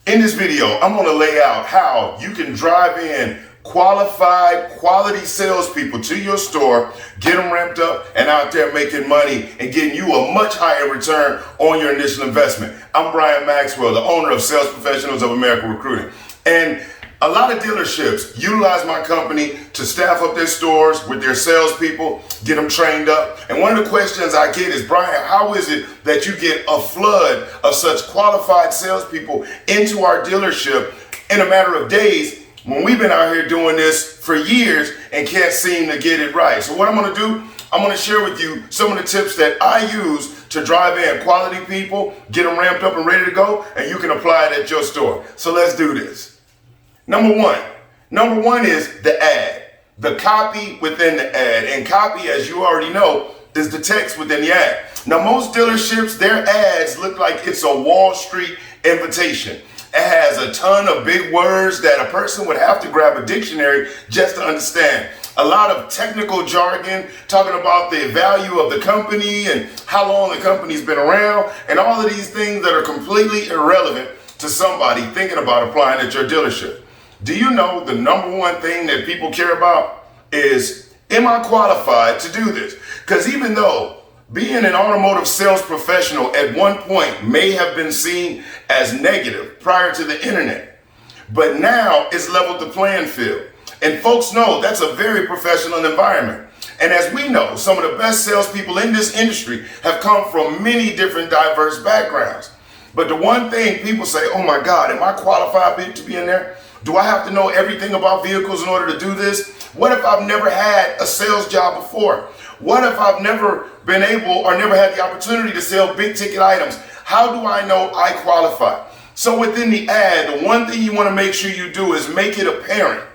In this video, I'm going to lay out how you can drive in qualified, quality salespeople to your store, get them ramped up and out there making money and getting you a much higher return on your initial investment. I'm Brian Maxwell, the owner of Sales Professionals of America Recruiting. And a lot of dealerships utilize my company to staff up their stores with their salespeople, get them trained up. And one of the questions I get is, Brian, how is it that you get a flood of such qualified salespeople into our dealership in a matter of days when we've been out here doing this for years and can't seem to get it right? So what I'm going to do, I'm going to share with you some of the tips that I use to drive in quality people, get them ramped up and ready to go, and you can apply it at your store. So let's do this. Number one is the ad, the copy within the ad. And copy, as you already know, is the text within the ad. Now, most dealerships, their ads look like it's a Wall Street invitation. It has a ton of big words that a person would have to grab a dictionary just to understand. A lot of technical jargon talking about the value of the company and how long the company's been around and all of these things that are completely irrelevant to somebody thinking about applying at your dealership. Do you know the number one thing that people care about is, am I qualified to do this? Because even though being an automotive sales professional at one point may have been seen as negative prior to the internet, but now it's leveled the playing field. And folks know that's a very professional environment. And as we know, some of the best salespeople in this industry have come from many different diverse backgrounds. But the one thing people say, oh my God, am I qualified to be in there? Do I have to know everything about vehicles in order to do this? What if I've never had a sales job before? What if I've never been able or never had the opportunity to sell big ticket items? How do I know I qualify? So within the ad, the one thing you want to make sure you do is make it apparent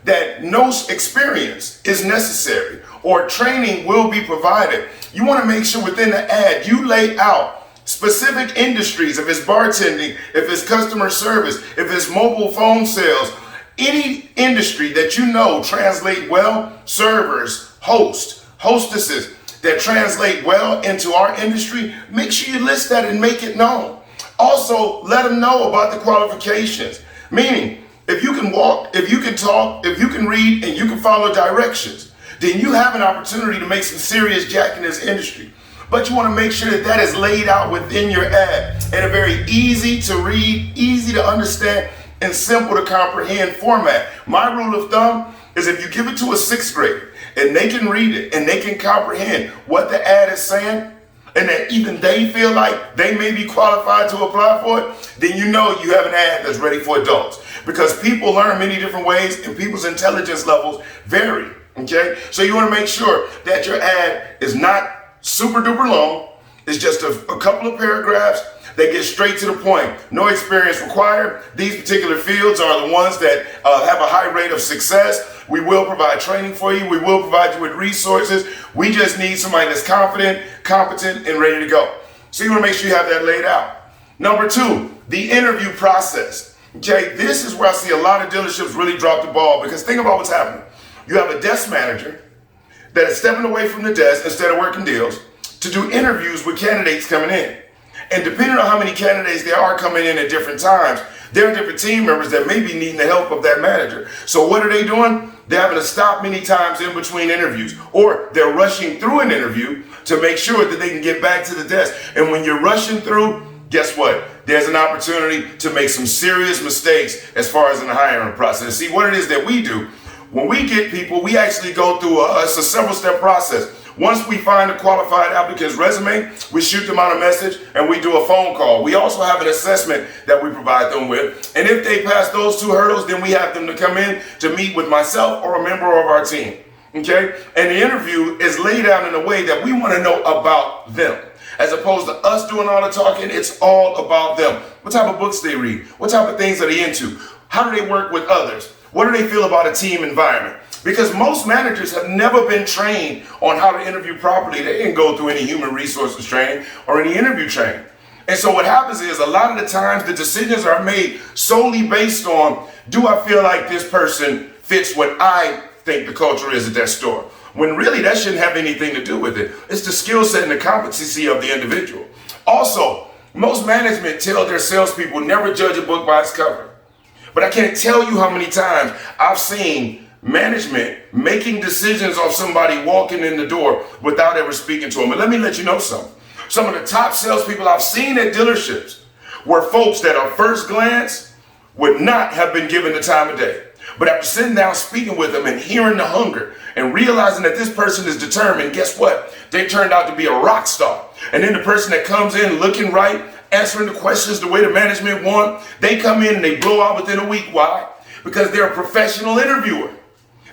that no experience is necessary or training will be provided. You want to make sure within the ad you lay out specific industries, if it's bartending, if it's customer service, if it's mobile phone sales, any industry that you know translate well, servers, hosts, hostesses that translate well into our industry, make sure you list that and make it known. Also, let them know about the qualifications, meaning if you can walk, if you can talk, if you can read, and you can follow directions, then you have an opportunity to make some serious jack in this industry. But you want to make sure that that is laid out within your ad in a very easy to read, easy to understand, and simple to comprehend format. My rule of thumb is if you give it to a sixth grader and they can read it and they can comprehend what the ad is saying, and that even they feel like they may be qualified to apply for it, then you know you have an ad that's ready for adults. Because people learn many different ways and people's intelligence levels vary, okay? So you want to make sure that your ad is not super duper long. It's just a couple of paragraphs that get straight to the point. No experience required. These particular fields are the ones that have a high rate of success. We will provide training for you. We will provide you with resources. We just need somebody that's confident, competent, and ready to go. So you want to make sure you have that laid out. Number two, the interview process. Okay, this is where I see a lot of dealerships really drop the ball, because think about what's happening. You have a desk manager that is stepping away from the desk instead of working deals to do interviews with candidates coming in. And depending on how many candidates there are coming in at different times, there are different team members that may be needing the help of that manager. So what are they doing? They're having to stop many times in between interviews, or they're rushing through an interview to make sure that they can get back to the desk. And when you're rushing through, guess what? There's an opportunity to make some serious mistakes as far as in the hiring process. See, what it is that we do, when we get people, we actually go through a several-step process. Once we find a qualified applicant's resume, we shoot them out a message and we do a phone call. We also have an assessment that we provide them with. And if they pass those two hurdles, then we have them to come in to meet with myself or a member of our team. Okay? And the interview is laid out in a way that we want to know about them. As opposed to us doing all the talking, it's all about them. What type of books they read? What type of things are they into? How do they work with others? What do they feel about a team environment? Because most managers have never been trained on how to interview properly. They didn't go through any human resources training or any interview training. And so what happens is a lot of the times the decisions are made solely based on, do I feel like this person fits what I think the culture is at that store? When really that shouldn't have anything to do with it. It's the skill set and the competency of the individual. Also, Most management tell their salespeople never judge a book by its cover. But I can't tell you how many times I've seen management making decisions on somebody walking in the door without ever speaking to them. And let me let you know something. Some of the top salespeople I've seen at dealerships were folks that at first glance would not have been given the time of day. But after sitting down, speaking with them and hearing the hunger and realizing that this person is determined, guess what? They turned out to be a rock star. And then the person that comes in looking right, answering the questions the way the management want, they come in and they blow out within a week. Why? Because they're a professional interviewer.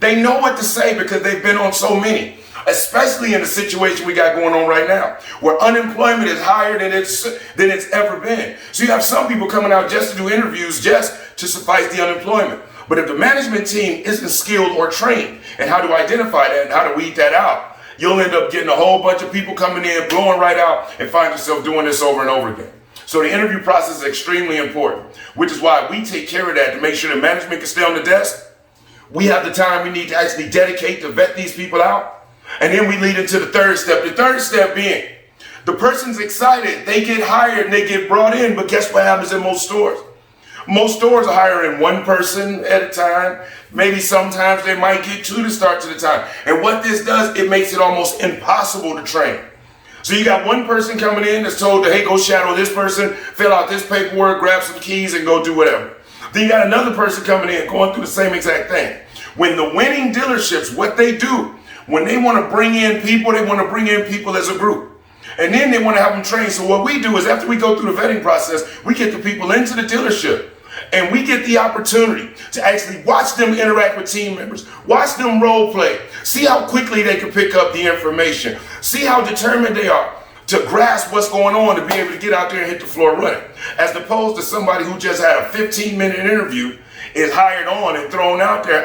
They know what to say because they've been on so many, especially in the situation we got going on right now, where unemployment is higher than it's ever been. So you have some people coming out just to do interviews just to suffice the unemployment. But if the management team isn't skilled or trained in how to identify that and how to weed that out, you'll end up getting a whole bunch of people coming in, blowing right out, and find yourself doing this over and over again. So the interview process is extremely important, which is why we take care of that to make sure that management can stay on the desk. We have the time we need to actually dedicate to vet these people out. And then we lead into the third step. The third step being, the person's excited, they get hired and they get brought in, but guess what happens in most stores? Most stores are hiring one person at a time. Maybe sometimes they might get two to start to the time. And what this does, it makes it almost impossible to train. So you got one person coming in that's told to, hey, go shadow this person, fill out this paperwork, grab some keys and go do whatever. Then you got another person coming in going through the same exact thing. When the winning dealerships, what they do, when they want to bring in people, they want to bring in people as a group. And then they want to have them trained. So what we do is after we go through the vetting process, we get the people into the dealership. And we get the opportunity to actually watch them interact with team members, watch them role play, see how quickly they can pick up the information, see how determined they are to grasp what's going on to be able to get out there and hit the floor running. As opposed to somebody who just had a 15-minute interview is hired on and thrown out there.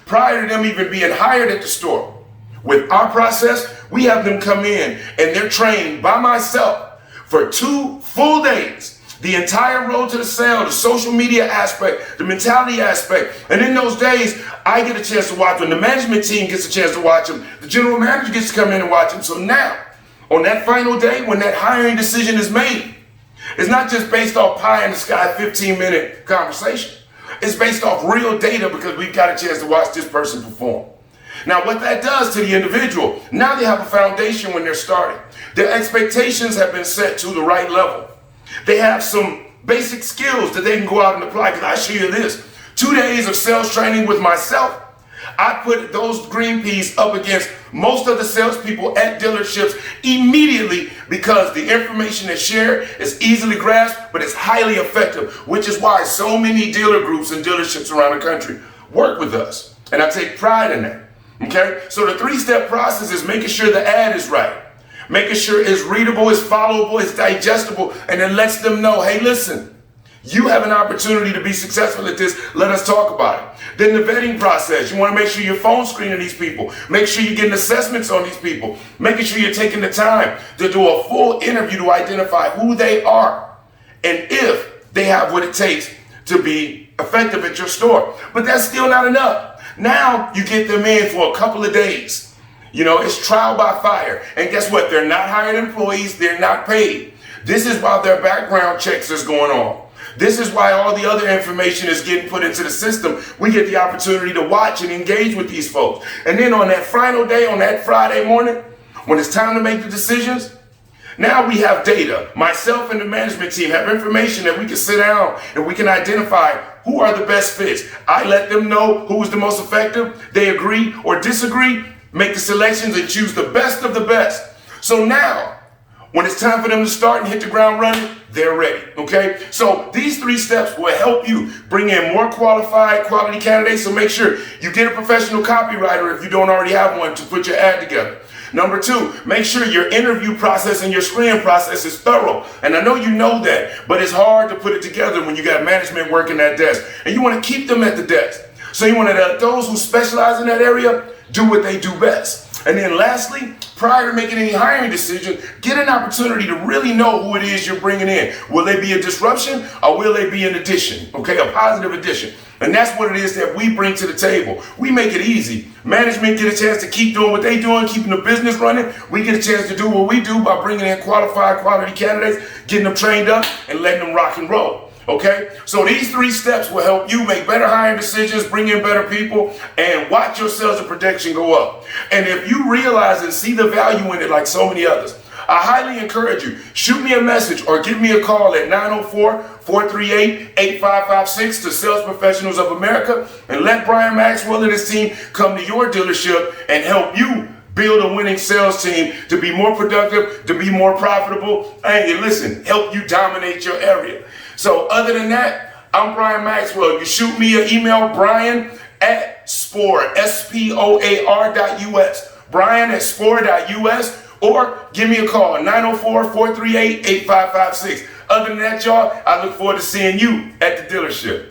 Prior to them even being hired at the store. With our process, we have them come in and they're trained by myself for 2 full days. The entire road to the sale, the social media aspect, the mentality aspect. And in those days, I get a chance to watch them. The management team gets a chance to watch them. The general manager gets to come in and watch them. So now, on that final day, when that hiring decision is made, it's not just based off pie in the sky 15-minute conversation. It's based off real data because we've got a chance to watch this person perform. Now, what that does to the individual, now they have a foundation when they're starting. Their expectations have been set to the right level. They have some basic skills that they can go out and apply. Because I show you this, 2 days of sales training with myself, I put those green peas up against most of the salespeople at dealerships immediately because the information that's shared is easily grasped, but it's highly effective, which is why so many dealer groups and dealerships around the country work with us. And I take pride in that. Okay? So the 3-step process is making sure the ad is right. Making sure it's readable, it's followable, it's digestible, and it lets them know, hey, listen, you have an opportunity to be successful at this. Let us talk about it. Then the vetting process. You want to make sure you're phone screening these people. Make sure you're getting assessments on these people. Making sure you're taking the time to do a full interview to identify who they are and if they have what it takes to be effective at your store. But that's still not enough. Now you get them in for a couple of days. You know, it's trial by fire. And guess what? They're not hired employees. They're not paid. This is why their background checks is going on. This is why all the other information is getting put into the system. We get the opportunity to watch and engage with these folks. And then on that final day, on that Friday morning, when it's time to make the decisions, now we have data. Myself and the management team have information that we can sit down and we can identify who are the best fits. I let them know who's the most effective. They agree or disagree. Make the selections and choose the best of the best. So now, when it's time for them to start and hit the ground running, they're ready, okay? So these 3 steps will help you bring in more qualified, quality candidates. So make sure you get a professional copywriter if you don't already have one to put your ad together. Number 2, make sure your interview process and your screening process is thorough. And I know you know that, but it's hard to put it together when you got management working that desk. And you want to keep them at the desk. So you want to let those who specialize in that area do what they do best. And then lastly, prior to making any hiring decision, get an opportunity to really know who it is you're bringing in. Will they be a disruption or will they be an addition? Okay, a positive addition. And that's what it is that we bring to the table. We make it easy. Management get a chance to keep doing what they doing, keeping the business running. We get a chance to do what we do by bringing in qualified quality candidates, getting them trained up, and letting them rock and roll. Okay, so these 3 steps will help you make better hiring decisions, bring in better people, and watch your sales and production go up. And if you realize and see the value in it like so many others, I highly encourage you, shoot me a message or give me a call at 904-438-8556 to Sales Professionals of America, and let Brian Maxwell and his team come to your dealership and help you build a winning sales team to be more productive, to be more profitable, and listen, help you dominate your area. So other than that, I'm Brian Maxwell. You shoot me an email, Brian@Spoar, SPOAR.US, Brian@Spoar.US, or give me a call, 904-438-8556. Other than that, y'all, I look forward to seeing you at the dealership.